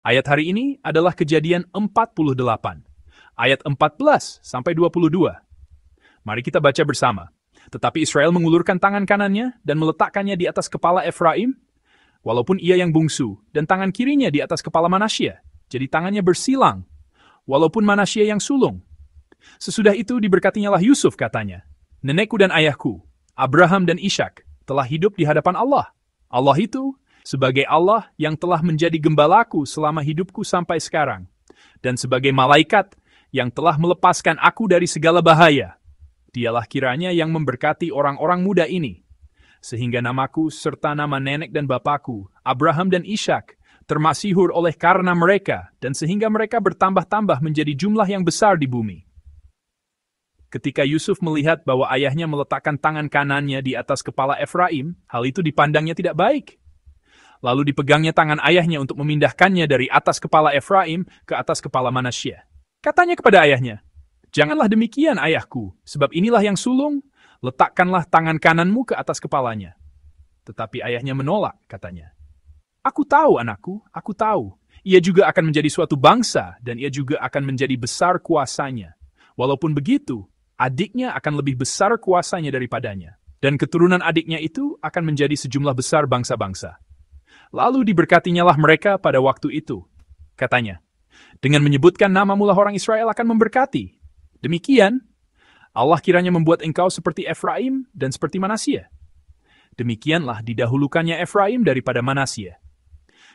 Ayat hari ini adalah Kejadian 48, ayat 14-22. Mari kita baca bersama. Tetapi Israel mengulurkan tangan kanannya dan meletakkannya di atas kepala Efraim, walaupun ia yang bungsu, dan tangan kirinya di atas kepala Manasye. Jadi tangannya bersilang, walaupun Manasye yang sulung. Sesudah itu diberkatinya lah Yusuf, katanya, nenekku dan ayahku, Abraham dan Ishak, telah hidup di hadapan Allah. Allah itu sebagai Allah yang telah menjadi gembalaku selama hidupku sampai sekarang, dan sebagai malaikat yang telah melepaskan aku dari segala bahaya. Dialah kiranya yang memberkati orang-orang muda ini, sehingga namaku serta nama nenek dan bapakku, Abraham dan Ishak, termasyhur oleh karena mereka, dan sehingga mereka bertambah-tambah menjadi jumlah yang besar di bumi. Ketika Yusuf melihat bahwa ayahnya meletakkan tangan kanannya di atas kepala Efraim, hal itu dipandangnya tidak baik. Lalu dipegangnya tangan ayahnya untuk memindahkannya dari atas kepala Efraim ke atas kepala Manasye. Katanya kepada ayahnya, "Janganlah demikian, ayahku, sebab inilah yang sulung, letakkanlah tangan kananmu ke atas kepalanya." Tetapi ayahnya menolak, katanya, "Aku tahu, anakku, aku tahu. Ia juga akan menjadi suatu bangsa, dan ia juga akan menjadi besar kuasanya. Walaupun begitu, adiknya akan lebih besar kuasanya daripadanya, dan keturunan adiknya itu akan menjadi sejumlah besar bangsa-bangsa." Lalu diberkatinya lah mereka pada waktu itu. Katanya, "Dengan menyebutkan namamu lah orang Israel akan memberkati. Demikian, Allah kiranya membuat engkau seperti Efraim dan seperti Manasye." Demikianlah didahulukannya Efraim daripada Manasye.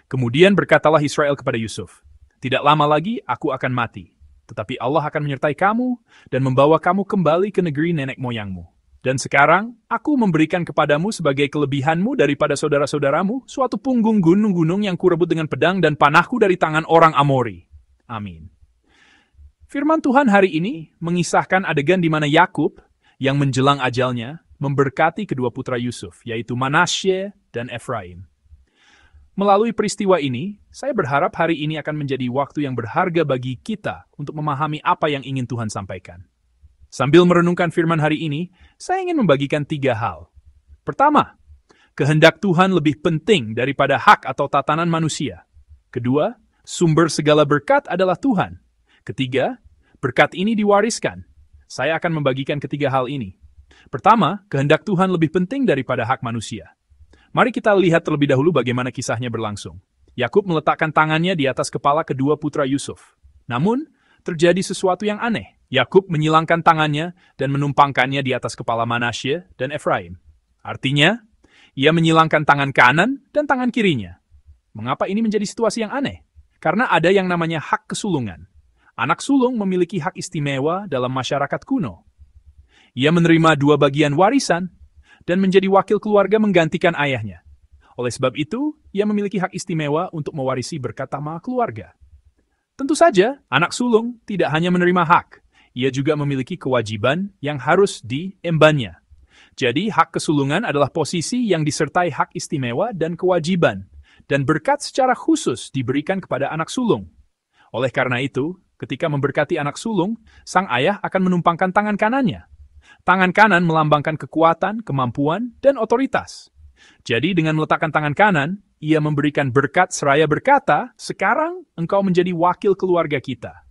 Kemudian berkatalah Israel kepada Yusuf, "Tidak lama lagi aku akan mati, tetapi Allah akan menyertai kamu dan membawa kamu kembali ke negeri nenek moyangmu. Dan sekarang, aku memberikan kepadamu sebagai kelebihanmu daripada saudara-saudaramu suatu punggung gunung-gunung yang kurebut dengan pedang dan panahku dari tangan orang Amori. Amin." Firman Tuhan hari ini mengisahkan adegan di mana Yakub, yang menjelang ajalnya, memberkati kedua putra Yusuf, yaitu Manasye dan Efraim. Melalui peristiwa ini, saya berharap hari ini akan menjadi waktu yang berharga bagi kita untuk memahami apa yang ingin Tuhan sampaikan. Sambil merenungkan firman hari ini, saya ingin membagikan 3 hal. Pertama, kehendak Tuhan lebih penting daripada hak atau tatanan manusia. Kedua, sumber segala berkat adalah Tuhan. Ketiga, berkat ini diwariskan. Saya akan membagikan ketiga hal ini. Pertama, kehendak Tuhan lebih penting daripada hak manusia. Mari kita lihat terlebih dahulu bagaimana kisahnya berlangsung. Yakub meletakkan tangannya di atas kepala kedua putra Yusuf. Namun, terjadi sesuatu yang aneh. Yakub menyilangkan tangannya dan menumpangkannya di atas kepala Manasye dan Efraim. Artinya, ia menyilangkan tangan kanan dan tangan kirinya. Mengapa ini menjadi situasi yang aneh? Karena ada yang namanya hak kesulungan. Anak sulung memiliki hak istimewa dalam masyarakat kuno. Ia menerima 2 bagian warisan dan menjadi wakil keluarga menggantikan ayahnya. Oleh sebab itu, ia memiliki hak istimewa untuk mewarisi berkat tahta keluarga. Tentu saja, anak sulung tidak hanya menerima hak, ia juga memiliki kewajiban yang harus diembannya. Jadi, hak kesulungan adalah posisi yang disertai hak istimewa dan kewajiban, dan berkat secara khusus diberikan kepada anak sulung. Oleh karena itu, ketika memberkati anak sulung, sang ayah akan menumpangkan tangan kanannya. Tangan kanan melambangkan kekuatan, kemampuan, dan otoritas. Jadi, dengan meletakkan tangan kanan, ia memberikan berkat seraya berkata, "Sekarang engkau menjadi wakil keluarga kita."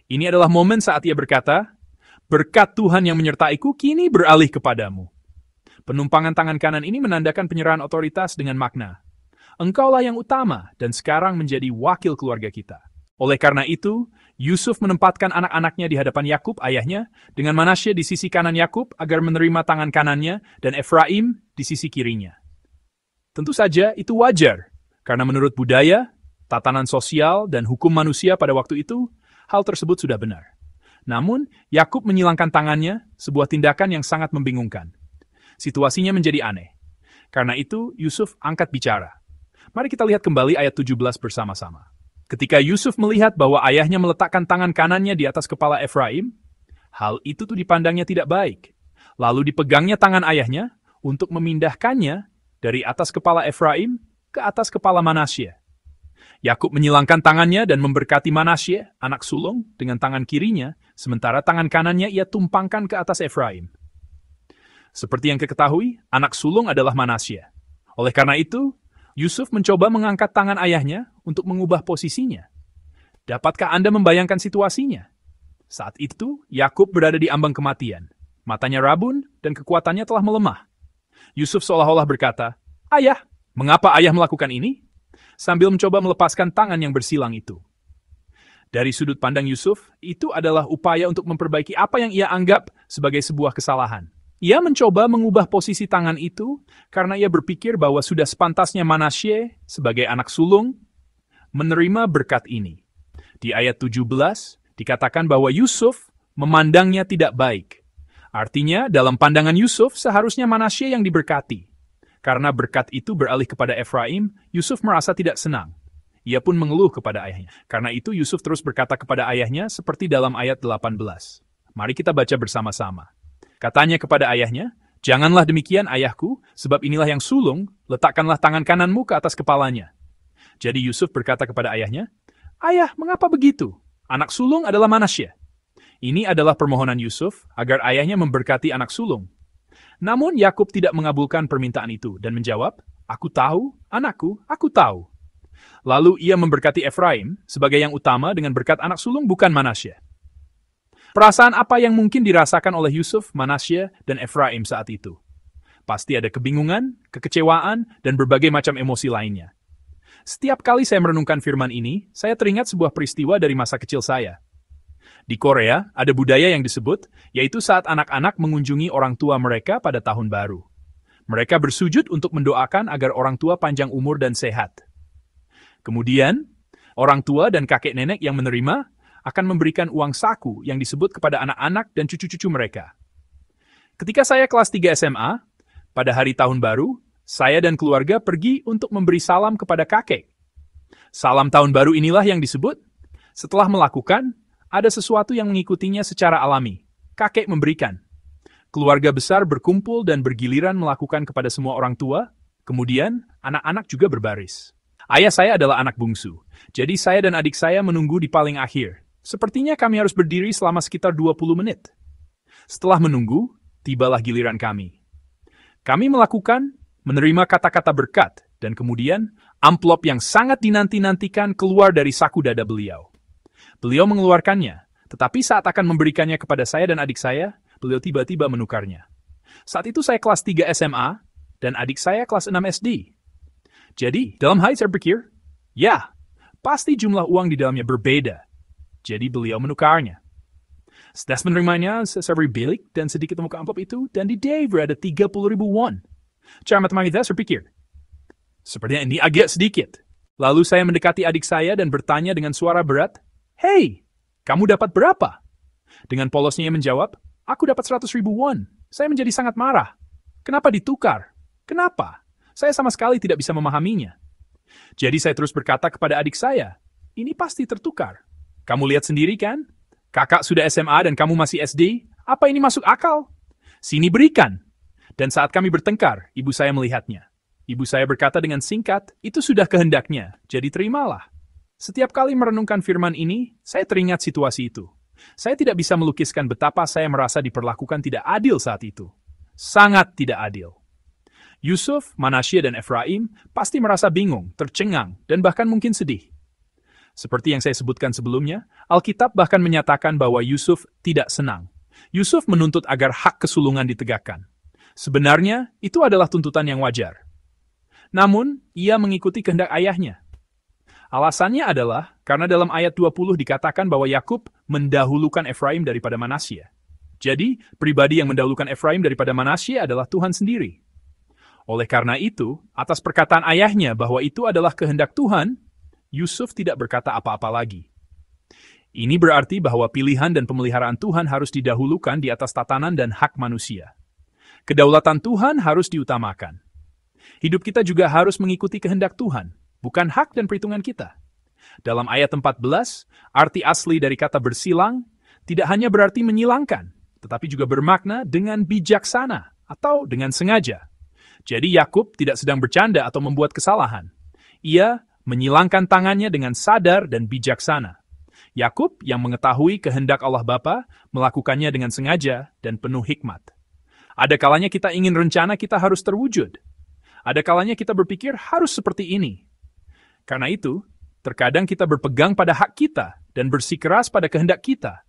Ini adalah momen saat ia berkata, "Berkat Tuhan yang menyertaiku kini beralih kepadamu." Penumpangan tangan kanan ini menandakan penyerahan otoritas dengan makna, "Engkaulah yang utama dan sekarang menjadi wakil keluarga kita." Oleh karena itu, Yusuf menempatkan anak-anaknya di hadapan Yakub ayahnya, dengan Manasye di sisi kanan Yakub agar menerima tangan kanannya, dan Efraim di sisi kirinya. Tentu saja itu wajar, karena menurut budaya, tatanan sosial, dan hukum manusia pada waktu itu, hal tersebut sudah benar. Namun, Yakub menyilangkan tangannya, sebuah tindakan yang sangat membingungkan. Situasinya menjadi aneh. Karena itu, Yusuf angkat bicara. Mari kita lihat kembali ayat 17 bersama-sama. Ketika Yusuf melihat bahwa ayahnya meletakkan tangan kanannya di atas kepala Efraim, hal itu dipandangnya tidak baik. Lalu dipegangnya tangan ayahnya untuk memindahkannya dari atas kepala Efraim ke atas kepala Manasye. Yakub menyilangkan tangannya dan memberkati Manasye, anak sulung, dengan tangan kirinya, sementara tangan kanannya ia tumpangkan ke atas Efraim. Seperti yang kita ketahui, anak sulung adalah Manasye. Oleh karena itu, Yusuf mencoba mengangkat tangan ayahnya untuk mengubah posisinya. Dapatkah Anda membayangkan situasinya? Saat itu, Yakub berada di ambang kematian. Matanya rabun dan kekuatannya telah melemah. Yusuf seolah-olah berkata, "Ayah, mengapa ayah melakukan ini?" Sambil mencoba melepaskan tangan yang bersilang itu. Dari sudut pandang Yusuf, itu adalah upaya untuk memperbaiki apa yang ia anggap sebagai sebuah kesalahan. Ia mencoba mengubah posisi tangan itu karena ia berpikir bahwa sudah sepantasnya Manasye sebagai anak sulung menerima berkat ini. Di ayat 17, dikatakan bahwa Yusuf memandangnya tidak baik. Artinya, dalam pandangan Yusuf, seharusnya Manasye yang diberkati. Karena berkat itu beralih kepada Efraim, Yusuf merasa tidak senang. Ia pun mengeluh kepada ayahnya. Karena itu, Yusuf terus berkata kepada ayahnya seperti dalam ayat 18. Mari kita baca bersama-sama. Katanya kepada ayahnya, "Janganlah demikian, ayahku, sebab inilah yang sulung, letakkanlah tangan kananmu ke atas kepalanya." Jadi Yusuf berkata kepada ayahnya, "Ayah, mengapa begitu? Anak sulung adalah Manasye." Ini adalah permohonan Yusuf agar ayahnya memberkati anak sulung. Namun Yakub tidak mengabulkan permintaan itu dan menjawab, "Aku tahu, anakku, aku tahu." Lalu ia memberkati Efraim sebagai yang utama dengan berkat anak sulung bukan Manasye. Perasaan apa yang mungkin dirasakan oleh Yusuf, Manasye, dan Efraim saat itu? Pasti ada kebingungan, kekecewaan, dan berbagai macam emosi lainnya. Setiap kali saya merenungkan firman ini, saya teringat sebuah peristiwa dari masa kecil saya. Di Korea, ada budaya yang disebut, yaitu saat anak-anak mengunjungi orang tua mereka pada tahun baru. Mereka bersujud untuk mendoakan agar orang tua panjang umur dan sehat. Kemudian, orang tua dan kakek nenek yang menerima akan memberikan uang saku yang disebut kepada anak-anak dan cucu-cucu mereka. Ketika saya kelas 3 SMA, pada hari tahun baru, saya dan keluarga pergi untuk memberi salam kepada kakek. Salam tahun baru inilah yang disebut. Setelah melakukan, ada sesuatu yang mengikutinya secara alami. Kakek memberikan. Keluarga besar berkumpul dan bergiliran melakukan kepada semua orang tua, kemudian anak-anak juga berbaris. Ayah saya adalah anak bungsu, jadi saya dan adik saya menunggu di paling akhir. Sepertinya kami harus berdiri selama sekitar 20 menit. Setelah menunggu, tibalah giliran kami. Kami menerima kata-kata berkat, dan kemudian amplop yang sangat dinanti-nantikan keluar dari saku dada beliau. Beliau mengeluarkannya, tetapi saat akan memberikannya kepada saya dan adik saya, beliau tiba-tiba menukarnya. Saat itu saya kelas 3 SMA, dan adik saya kelas 6 SD. Jadi, dalam hati saya berpikir, ya, pasti jumlah uang di dalamnya berbeda. Jadi beliau menukarnya. Setelah menerimanya, saya beri bilik dan sedikit membuka amplop itu, dan di Dave ada 30.000 won. Cara matematika saya berpikir, sepertinya ini agak sedikit. Lalu saya mendekati adik saya dan bertanya dengan suara berat, "Hei, kamu dapat berapa?" Dengan polosnya ia menjawab, "Aku dapat 100.000 won." Saya menjadi sangat marah. Kenapa ditukar? Kenapa? Saya sama sekali tidak bisa memahaminya. Jadi saya terus berkata kepada adik saya, "Ini pasti tertukar. Kamu lihat sendiri kan? Kakak sudah SMA dan kamu masih SD. Apa ini masuk akal? Sini berikan." Dan saat kami bertengkar, ibu saya melihatnya. Ibu saya berkata dengan singkat, "Itu sudah kehendaknya, jadi terimalah." Setiap kali merenungkan firman ini, saya teringat situasi itu. Saya tidak bisa melukiskan betapa saya merasa diperlakukan tidak adil saat itu. Sangat tidak adil. Yusuf, Manasye, dan Efraim pasti merasa bingung, tercengang, dan bahkan mungkin sedih. Seperti yang saya sebutkan sebelumnya, Alkitab bahkan menyatakan bahwa Yusuf tidak senang. Yusuf menuntut agar hak kesulungan ditegakkan. Sebenarnya, itu adalah tuntutan yang wajar. Namun, ia mengikuti kehendak ayahnya. Alasannya adalah karena dalam ayat 20 dikatakan bahwa Yakub mendahulukan Efraim daripada Manasye. Jadi, pribadi yang mendahulukan Efraim daripada Manasye adalah Tuhan sendiri. Oleh karena itu, atas perkataan ayahnya bahwa itu adalah kehendak Tuhan, Yusuf tidak berkata apa-apa lagi. Ini berarti bahwa pilihan dan pemeliharaan Tuhan harus didahulukan di atas tatanan dan hak manusia. Kedaulatan Tuhan harus diutamakan. Hidup kita juga harus mengikuti kehendak Tuhan, bukan hak dan perhitungan kita. Dalam ayat 14, arti asli dari kata bersilang tidak hanya berarti menyilangkan, tetapi juga bermakna dengan bijaksana atau dengan sengaja. Jadi Yakub tidak sedang bercanda atau membuat kesalahan. Ia menyilangkan tangannya dengan sadar dan bijaksana. Yakub yang mengetahui kehendak Allah Bapa melakukannya dengan sengaja dan penuh hikmat. Ada kalanya kita ingin rencana kita harus terwujud. Ada kalanya kita berpikir harus seperti ini. Karena itu, terkadang kita berpegang pada hak kita dan bersikeras pada kehendak kita.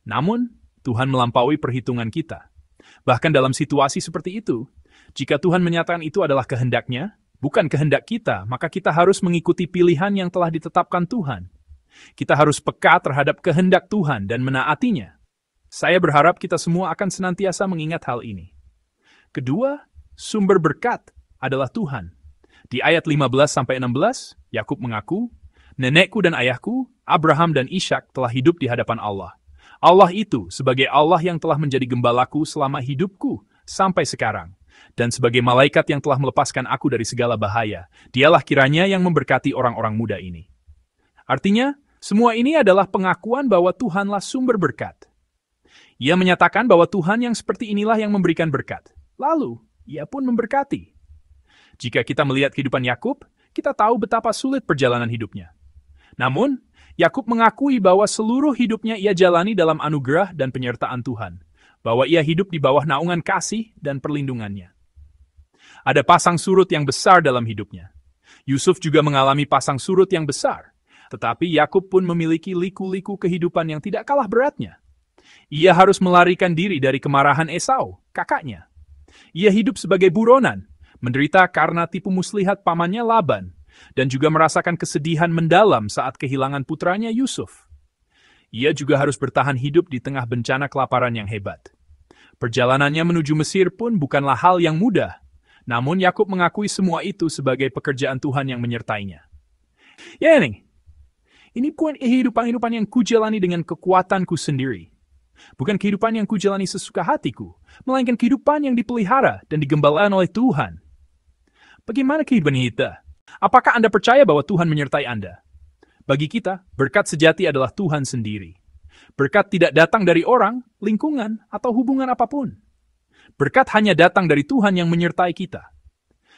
Namun, Tuhan melampaui perhitungan kita. Bahkan dalam situasi seperti itu, jika Tuhan menyatakan itu adalah kehendak-Nya, bukan kehendak kita, maka kita harus mengikuti pilihan yang telah ditetapkan Tuhan. Kita harus peka terhadap kehendak Tuhan dan menaatinya. Saya berharap kita semua akan senantiasa mengingat hal ini. Kedua, sumber berkat adalah Tuhan. Di ayat 15-16, Yakub mengaku, "Nenekku dan ayahku, Abraham dan Ishak telah hidup di hadapan Allah. Allah itu sebagai Allah yang telah menjadi gembalaku selama hidupku sampai sekarang. Dan sebagai malaikat yang telah melepaskan aku dari segala bahaya, dialah kiranya yang memberkati orang-orang muda ini." Artinya, semua ini adalah pengakuan bahwa Tuhanlah sumber berkat. Ia menyatakan bahwa Tuhan yang seperti inilah yang memberikan berkat. Lalu, ia pun memberkati. Jika kita melihat kehidupan Yakub, kita tahu betapa sulit perjalanan hidupnya. Namun, Yakub mengakui bahwa seluruh hidupnya ia jalani dalam anugerah dan penyertaan Tuhan, bahwa ia hidup di bawah naungan kasih dan perlindungannya. Ada pasang surut yang besar dalam hidupnya. Yusuf juga mengalami pasang surut yang besar, tetapi Yakub pun memiliki liku-liku kehidupan yang tidak kalah beratnya. Ia harus melarikan diri dari kemarahan Esau, kakaknya. Ia hidup sebagai buronan, menderita karena tipu muslihat pamannya Laban, dan juga merasakan kesedihan mendalam saat kehilangan putranya Yusuf. Ia juga harus bertahan hidup di tengah bencana kelaparan yang hebat. Perjalanannya menuju Mesir pun bukanlah hal yang mudah, namun Yakub mengakui semua itu sebagai pekerjaan Tuhan yang menyertainya. Ya ini bukan kehidupan yang kujalani dengan kekuatanku sendiri. Bukan kehidupan yang kujalani sesuka hatiku, melainkan kehidupan yang dipelihara dan digembalakan oleh Tuhan. Bagaimana kehidupan kita? Apakah Anda percaya bahwa Tuhan menyertai Anda? Bagi kita, berkat sejati adalah Tuhan sendiri. Berkat tidak datang dari orang, lingkungan, atau hubungan apapun. Berkat hanya datang dari Tuhan yang menyertai kita.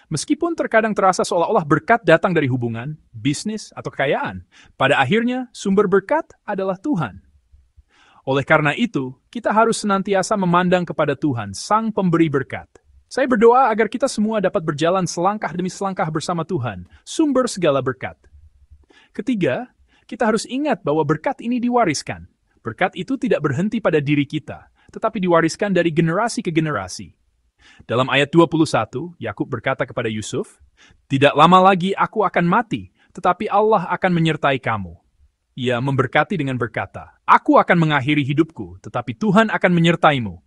Meskipun terkadang terasa seolah-olah berkat datang dari hubungan, bisnis, atau kekayaan, pada akhirnya sumber berkat adalah Tuhan. Oleh karena itu, kita harus senantiasa memandang kepada Tuhan, Sang Pemberi berkat. Saya berdoa agar kita semua dapat berjalan selangkah demi selangkah bersama Tuhan, sumber segala berkat. Ketiga, kita harus ingat bahwa berkat ini diwariskan. Berkat itu tidak berhenti pada diri kita, tetapi diwariskan dari generasi ke generasi. Dalam ayat 21, Yakub berkata kepada Yusuf, "Tidak lama lagi aku akan mati, tetapi Allah akan menyertai kamu." Ia memberkati dengan berkata, "Aku akan mengakhiri hidupku, tetapi Tuhan akan menyertaimu."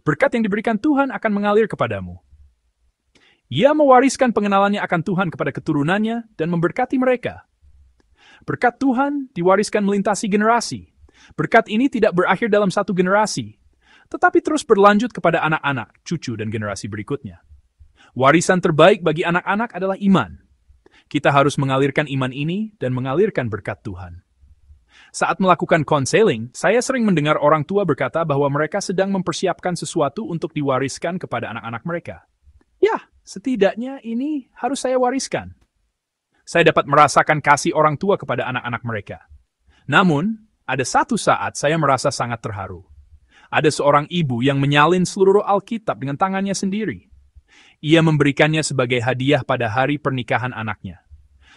Berkat yang diberikan Tuhan akan mengalir kepadamu. Ia mewariskan pengenalannya akan Tuhan kepada keturunannya dan memberkati mereka. Berkat Tuhan diwariskan melintasi generasi. Berkat ini tidak berakhir dalam satu generasi, tetapi terus berlanjut kepada anak-anak, cucu, dan generasi berikutnya. Warisan terbaik bagi anak-anak adalah iman. Kita harus mengalirkan iman ini dan mengalirkan berkat Tuhan. Saat melakukan konseling, saya sering mendengar orang tua berkata bahwa mereka sedang mempersiapkan sesuatu untuk diwariskan kepada anak-anak mereka. Ya, setidaknya ini harus saya wariskan. Saya dapat merasakan kasih orang tua kepada anak-anak mereka. Namun, ada satu saat saya merasa sangat terharu. Ada seorang ibu yang menyalin seluruh Alkitab dengan tangannya sendiri. Ia memberikannya sebagai hadiah pada hari pernikahan anaknya.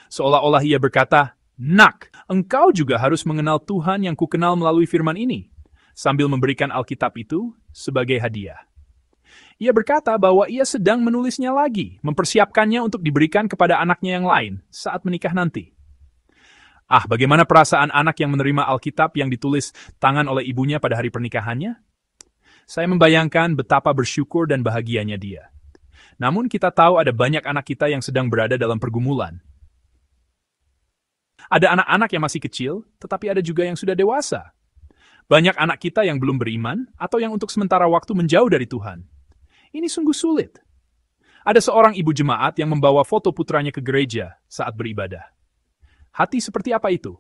Seolah-olah ia berkata, "Nak, engkau juga harus mengenal Tuhan yang kukenal melalui firman ini," sambil memberikan Alkitab itu sebagai hadiah. Ia berkata bahwa ia sedang menulisnya lagi, mempersiapkannya untuk diberikan kepada anaknya yang lain saat menikah nanti. Bagaimana perasaan anak yang menerima Alkitab yang ditulis tangan oleh ibunya pada hari pernikahannya? Saya membayangkan betapa bersyukur dan bahagianya dia. Namun kita tahu ada banyak anak kita yang sedang berada dalam pergumulan. Ada anak-anak yang masih kecil, tetapi ada juga yang sudah dewasa. Banyak anak kita yang belum beriman atau yang untuk sementara waktu menjauh dari Tuhan. Ini sungguh sulit. Ada seorang ibu jemaat yang membawa foto putranya ke gereja saat beribadah. Hati seperti apa itu?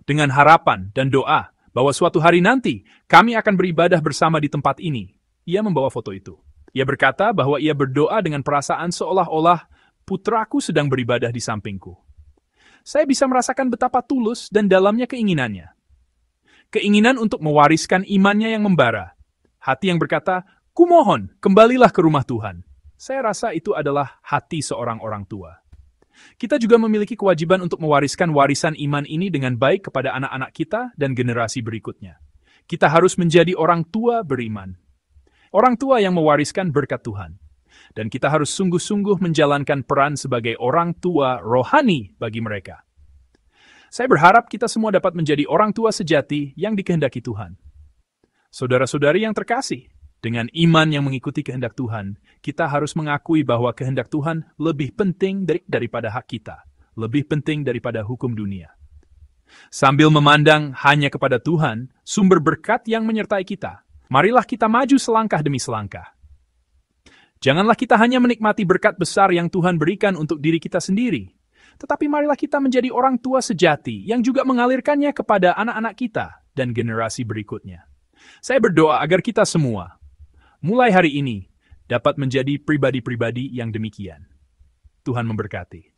Dengan harapan dan doa bahwa suatu hari nanti kami akan beribadah bersama di tempat ini, ia membawa foto itu. Ia berkata bahwa ia berdoa dengan perasaan seolah-olah putraku sedang beribadah di sampingku. Saya bisa merasakan betapa tulus dan dalamnya keinginannya. Keinginan untuk mewariskan imannya yang membara. Hati yang berkata, "Kumohon, kembalilah ke rumah Tuhan." Saya rasa itu adalah hati seorang orang tua. Kita juga memiliki kewajiban untuk mewariskan warisan iman ini dengan baik kepada anak-anak kita dan generasi berikutnya. Kita harus menjadi orang tua beriman. Orang tua yang mewariskan berkat Tuhan. Dan kita harus sungguh-sungguh menjalankan peran sebagai orang tua rohani bagi mereka. Saya berharap kita semua dapat menjadi orang tua sejati yang dikehendaki Tuhan. Saudara-saudari yang terkasih, dengan iman yang mengikuti kehendak Tuhan, kita harus mengakui bahwa kehendak Tuhan lebih penting daripada hak kita, lebih penting daripada hukum dunia. Sambil memandang hanya kepada Tuhan, sumber berkat yang menyertai kita, marilah kita maju selangkah demi selangkah. Janganlah kita hanya menikmati berkat besar yang Tuhan berikan untuk diri kita sendiri, tetapi marilah kita menjadi orang tua sejati yang juga mengalirkannya kepada anak-anak kita dan generasi berikutnya. Saya berdoa agar kita semua, mulai hari ini, dapat menjadi pribadi-pribadi yang demikian. Tuhan memberkati.